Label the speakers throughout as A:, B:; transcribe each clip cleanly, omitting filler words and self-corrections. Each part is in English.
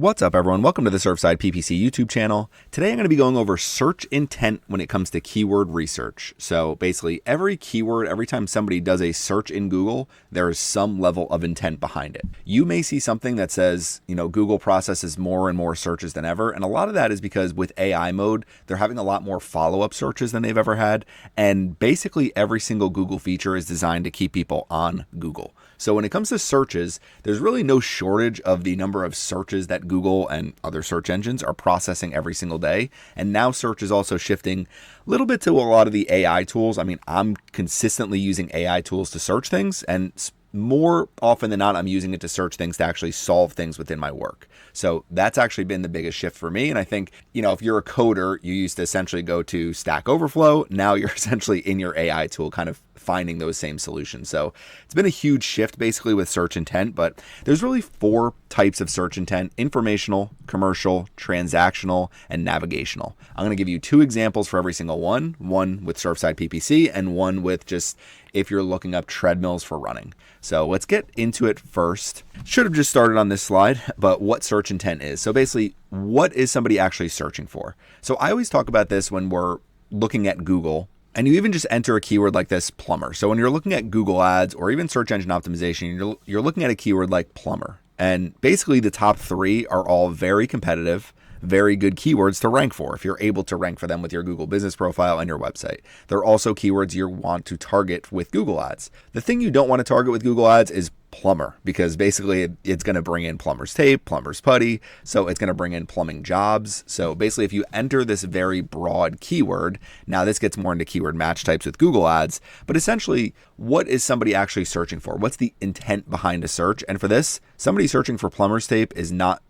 A: What's up, everyone? Welcome to the Surfside PPC YouTube channel. Today I'm going to be going over search intent when it comes to keyword research. So basically every keyword, every time somebody does a search in Google, there is some level of intent behind it. You may see something that says, Google processes more and more searches than ever. And a lot of that is because with AI mode, they're having a lot more follow-up searches than they've ever had. And basically every single Google feature is designed to keep people on Google. So when it comes to searches, there's really no shortage of the number of searches that Google and other search engines are processing every single day. And now search is also shifting a little bit to a lot of the AI tools. I mean, I'm consistently using AI tools to search things, and more often than not, I'm using it to search things to actually solve things within my work. So that's actually been the biggest shift for me. And I think, if you're a coder, you used to essentially go to Stack Overflow. Now you're essentially in your AI tool kind of finding those same solutions. So it's been a huge shift basically with search intent, but there's really 4 types of search intent: informational, commercial, transactional, and navigational. I'm going to give you 2 examples for every single one with Surfside PPC and one with just if you're looking up treadmills for running. So let's get into it first. Should have just started on this slide, but what search intent is. So basically, what is somebody actually searching for? So I always talk about this when we're looking at Google, and you even just enter a keyword like this, plumber. So when you're looking at Google ads or even search engine optimization, you're looking at a keyword like plumber. And basically the top 3 are all very competitive, very good keywords to rank for if you're able to rank for them with your Google business profile and your website. They're also keywords you want to target with Google ads. The thing you don't want to target with Google ads is plumber, because basically it's going to bring in plumber's tape, plumber's putty. So it's going to bring in plumbing jobs. So basically if you enter this very broad keyword, now this gets more into keyword match types with Google ads, but essentially what is somebody actually searching for? What's the intent behind a search? And for this, somebody searching for plumber's tape is not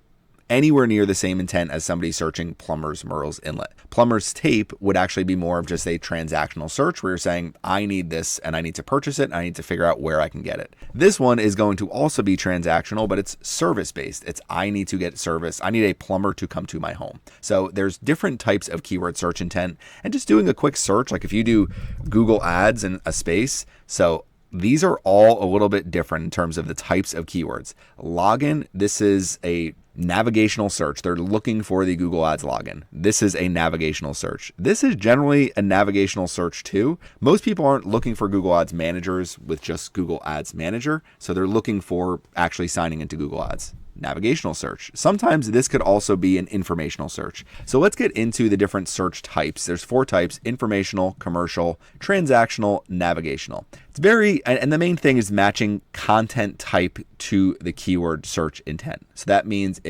A: anywhere near the same intent as somebody searching plumber's Merle's inlet. Plumber's tape would actually be more of just a transactional search where you're saying, I need this and I need to purchase it. And I need to figure out where I can get it. This one is going to also be transactional, but it's service based. It's I need to get service. I need a plumber to come to my home. So there's different types of keyword search intent, and just doing a quick search, like if you do Google ads in a space. So these are all a little bit different in terms of the types of keywords. Login, this is a navigational search. They're looking for the Google Ads login. This is a navigational search. This is generally a navigational search too. Most people aren't looking for Google Ads managers with just Google Ads Manager. So they're looking for actually signing into Google Ads. Navigational search. Sometimes this could also be an informational search. So let's get into the different search types. There's 4 types: informational, commercial, transactional, navigational. It's and the main thing is matching content type to the keyword search intent. So that means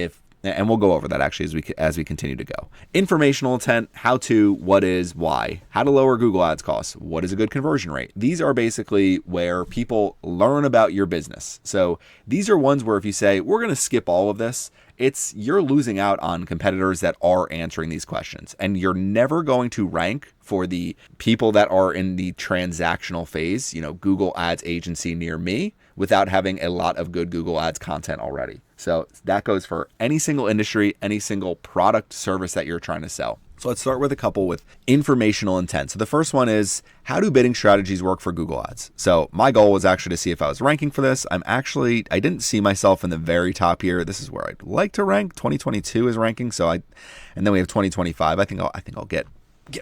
A: and we'll go over that actually as we continue to go. Informational intent: how to, what is, why, how to lower Google Ads costs, what is a good conversion rate. These are basically where people learn about your business. So these are ones where if you say, we're going to skip all of this, you're losing out on competitors that are answering these questions. And you're never going to rank for the people that are in the transactional phase, Google Ads agency near me, without having a lot of good Google Ads content already. So that goes for any single industry, any single product, service that you're trying to sell. So let's start with a couple with informational intent. So the first one is, how do bidding strategies work for Google Ads? So my goal was actually to see if I was ranking for this. I didn't see myself in the very top here. This is where I'd like to rank. 2022 is ranking. And then we have 2025. I think I'll get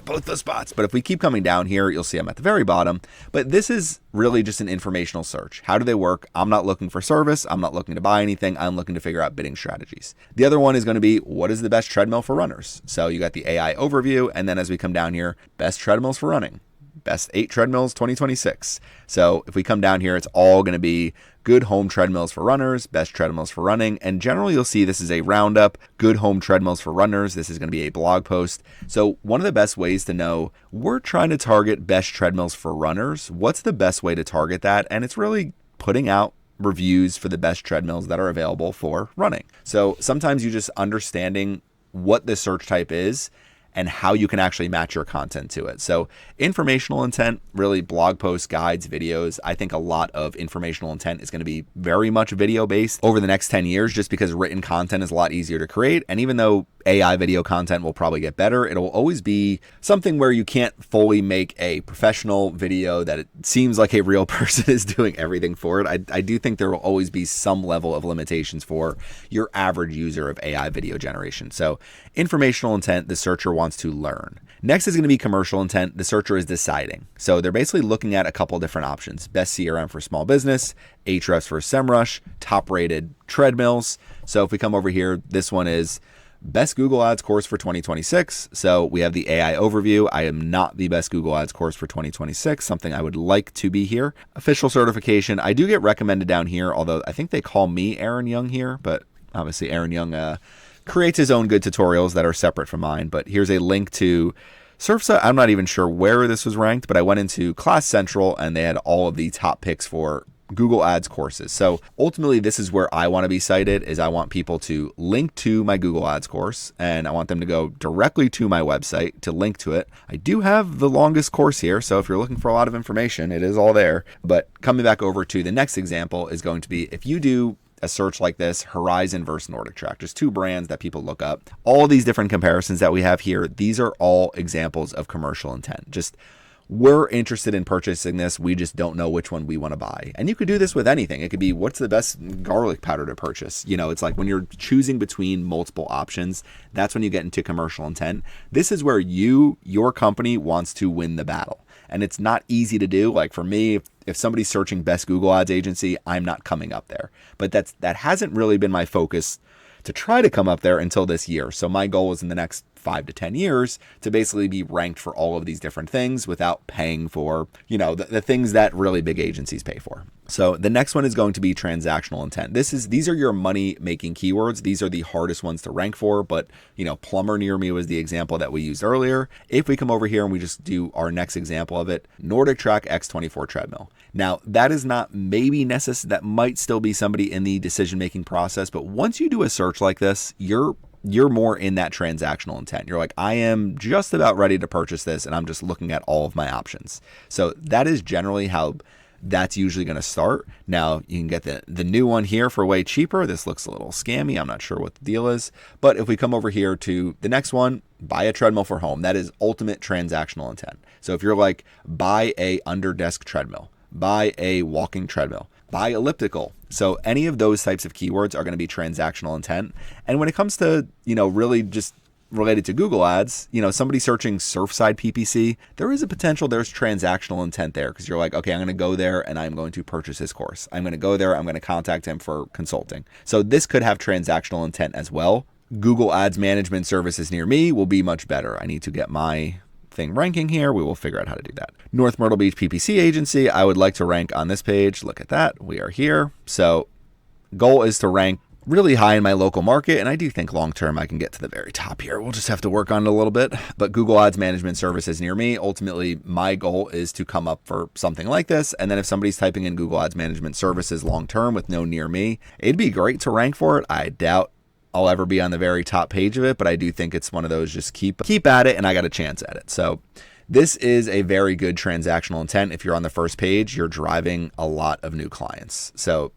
A: both those spots. But if we keep coming down here, you'll see I'm at the very bottom. But this is really just an informational search. How do they work? I'm not looking for service. I'm not looking to buy anything. I'm looking to figure out bidding strategies. The other one is going to be, what is the best treadmill for runners? So you got the AI overview. And then as we come down here, best treadmills for running. Best 8 treadmills 2026. So if we come down here, it's all going to be good home treadmills for runners, best treadmills for running. And generally you'll see this is a roundup, good home treadmills for runners. This is going to be a blog post. So one of the best ways to know, we're trying to target best treadmills for runners. What's the best way to target that? And it's really putting out reviews for the best treadmills that are available for running. So sometimes you just understanding what the search type is and how you can actually match your content to it. So informational intent, really blog posts, guides, videos. I think a lot of informational intent is going to be very much video based over the next 10 years, just because written content is a lot easier to create. And even though AI video content will probably get better. It'll always be something where you can't fully make a professional video that it seems like a real person is doing everything for it. I do think there will always be some level of limitations for your average user of AI video generation. So informational intent, the searcher wants to learn. Next is going to be commercial intent. The searcher is deciding. So they're basically looking at a couple different options. Best CRM for small business, Ahrefs for SEMrush, top rated treadmills. So if we come over here, this one is best Google Ads course for 2026. So we have the AI overview. I am not the best Google Ads course for 2026, something I would like to be here. Official certification. I do get recommended down here, although I think they call me Aaron Young here, but obviously Aaron Young creates his own good tutorials that are separate from mine. But here's a link to Surfside. I'm not even sure where this was ranked, but I went into Class Central and they had all of the top picks for Google Ads courses. So ultimately, this is where I want to be cited, is I want people to link to my Google Ads course, and I want them to go directly to my website to link to it. I do have the longest course here, so if you're looking for a lot of information, it is all there. But coming back over to the next example is going to be, if you do a search like this, Horizon versus NordicTrack, just two brands that people look up. All these different comparisons that we have here, these are all examples of commercial intent. Just we're interested in purchasing this. We just don't know which one we want to buy. And you could do this with anything. It could be, what's the best garlic powder to purchase? You know, it's like when you're choosing between multiple options, that's when you get into commercial intent. This is where your company wants to win the battle. And it's not easy to do. Like for me, if somebody's searching best Google Ads agency, I'm not coming up there. But that hasn't really been my focus to try to come up there until this year. So my goal is in the next 5 to 10 years to basically be ranked for all of these different things without paying for, the things that really big agencies pay for. So the next one is going to be transactional intent. These are your money making keywords. These are the hardest ones to rank for, but plumber near me was the example that we used earlier. If we come over here and we just do our next example of it, NordicTrack X24 treadmill. Now that is not maybe necessary. That might still be somebody in the decision-making process, but once you do a search like this, you're more in that transactional intent. You're like, I am just about ready to purchase this and I'm just looking at all of my options. So that is generally how that's usually going to start. Now you can get the new one here for way cheaper. This looks a little scammy. I'm not sure what the deal is, but if we come over here to the next one, buy a treadmill for home, that is ultimate transactional intent. So if you're like, buy a under desk treadmill, buy a walking treadmill, buy elliptical. So any of those types of keywords are going to be transactional intent. And when it comes to, really just related to Google Ads, somebody searching Surfside PPC, there is a potential there's transactional intent there because you're like, okay, I'm going to go there and I'm going to purchase his course. I'm going to go there. I'm going to contact him for consulting. So this could have transactional intent as well. Google Ads management services near me will be much better. I need to get my thing ranking here. We will figure out how to do that. North Myrtle Beach PPC agency. I would like to rank on this page. Look at that. We are here. So goal is to rank really high in my local market. And I do think long-term I can get to the very top here. We'll just have to work on it a little bit. But Google Ads management services near me, ultimately my goal is to come up for something like this. And then if somebody's typing in Google Ads management services long-term with no near me, it'd be great to rank for it. I doubt I'll ever be on the very top page of it, but I do think it's one of those just keep at it and I got a chance at it. So this is a very good transactional intent. If you're on the first page, you're driving a lot of new clients. So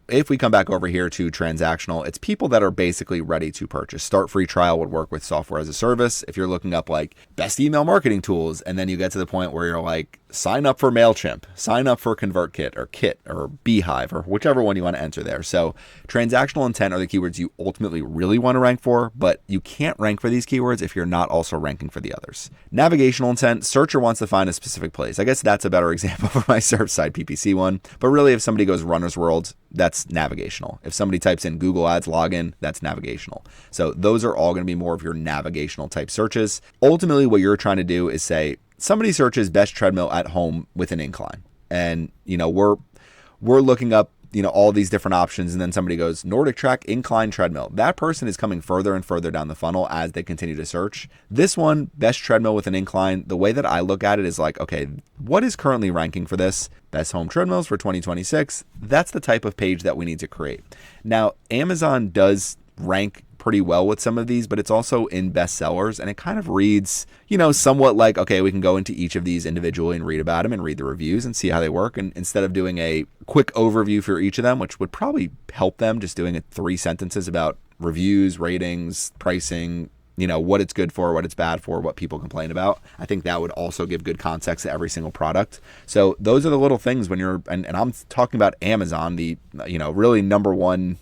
A: if we come back over here to transactional, it's people that are basically ready to purchase. Start free trial would work with software as a service. If you're looking up like best email marketing tools, and then you get to the point where you're like, sign up for MailChimp, sign up for ConvertKit or Kit or Beehive or whichever one you want to enter there. So transactional intent are the keywords you ultimately really want to rank for, but you can't rank for these keywords if you're not also ranking for the others. Navigational intent, searcher wants to find a specific place. I guess that's a better example for my Surfside PPC one. But really, if somebody goes Runner's World, that's navigational. If somebody types in Google Ads login, that's navigational. So those are all going to be more of your navigational type searches. Ultimately, what you're trying to do is say, somebody searches best treadmill at home with an incline. And, we're looking up, all these different options. And then somebody goes NordicTrack incline treadmill. That person is coming further and further down the funnel as they continue to search. This one, best treadmill with an incline. The way that I look at it is like, okay, what is currently ranking for this? Best home treadmills for 2026. That's the type of page that we need to create. Now, Amazon does rank pretty well with some of these, but it's also in bestsellers and it kind of reads, somewhat like, okay, we can go into each of these individually and read about them and read the reviews and see how they work. And instead of doing a quick overview for each of them, which would probably help them, just doing 3 sentences about reviews, ratings, pricing, what it's good for, what it's bad for, what people complain about. I think that would also give good context to every single product. So those are the little things when you're, and I'm talking about Amazon, the, really number one,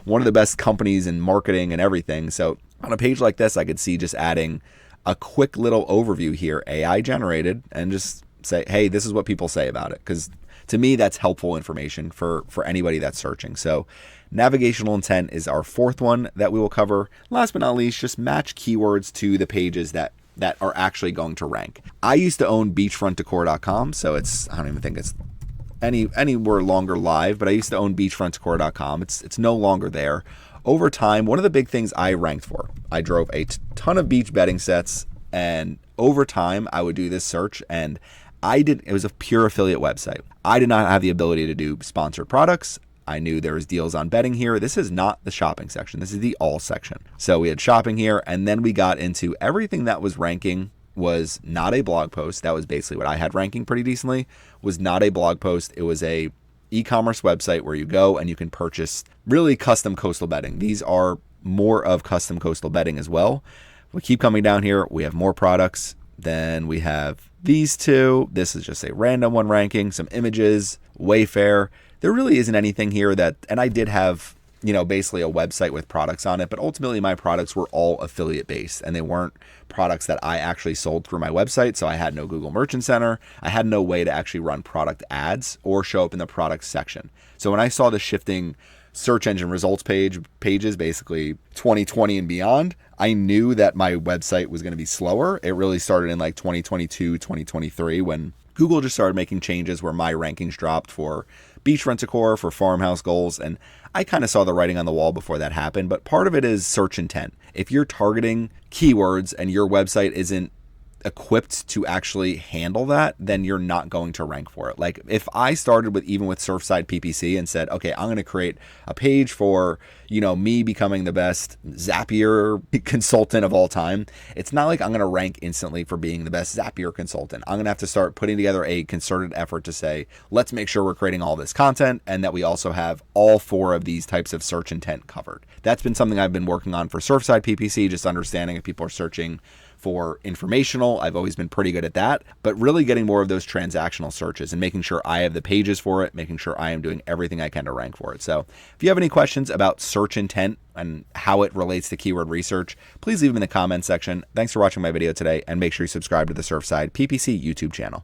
A: one of the best companies in marketing and everything. So on a page like this, I could see just adding a quick little overview here, AI generated, and just say, hey, this is what people say about it. Because to me, that's helpful information for anybody that's searching. So navigational intent is our fourth one that we will cover. Last but not least, just match keywords to the pages that are actually going to rank. I used to own beachfrontdecor.com, so I don't even think it's anywhere longer live, but I used to own beachfrontdecor.com. It's no longer there. Over time, one of the big things I ranked for, I drove a ton of beach bedding sets, and over time I would do this search, and it was a pure affiliate website. I did not have the ability to do sponsored products. I knew there was deals on bedding here. This is not the shopping section. This is the all section. So we had shopping here, and then we got into everything that was ranking was not a blog post. That was basically what I had ranking pretty decently, was not a blog post. It was a e-commerce website where you go and you can purchase really custom coastal bedding. These are more of custom coastal bedding as well. We keep coming down here. We have more products. Then we have these two. This is just a random one ranking, some images, Wayfair. There really isn't anything here and I did have, basically a website with products on it, but ultimately my products were all affiliate based and they weren't products that I actually sold through my website. So I had no Google Merchant Center. I had no way to actually run product ads or show up in the product section. So when I saw the shifting search engine results pages, basically 2020 and beyond, I knew that my website was going to be slower. It really started in like 2022, 2023 when Google just started making changes where my rankings dropped for beach rent-a-core, for farmhouse goals, and I kind of saw the writing on the wall before that happened, but part of it is search intent. If you're targeting keywords and your website isn't equipped to actually handle that, then you're not going to rank for it. Like if I started with Surfside PPC and said, okay, I'm going to create a page for, me becoming the best Zapier consultant of all time. It's not like I'm going to rank instantly for being the best Zapier consultant. I'm going to have to start putting together a concerted effort to say, let's make sure we're creating all this content and that we also have all four of these types of search intent covered. That's been something I've been working on for Surfside PPC, just understanding if people are searching for informational. I've always been pretty good at that, but really getting more of those transactional searches and making sure I have the pages for it, making sure I am doing everything I can to rank for it. So if you have any questions about search intent and how it relates to keyword research, please leave them in the comments section. Thanks for watching my video today, and make sure you subscribe to the Surfside PPC YouTube channel.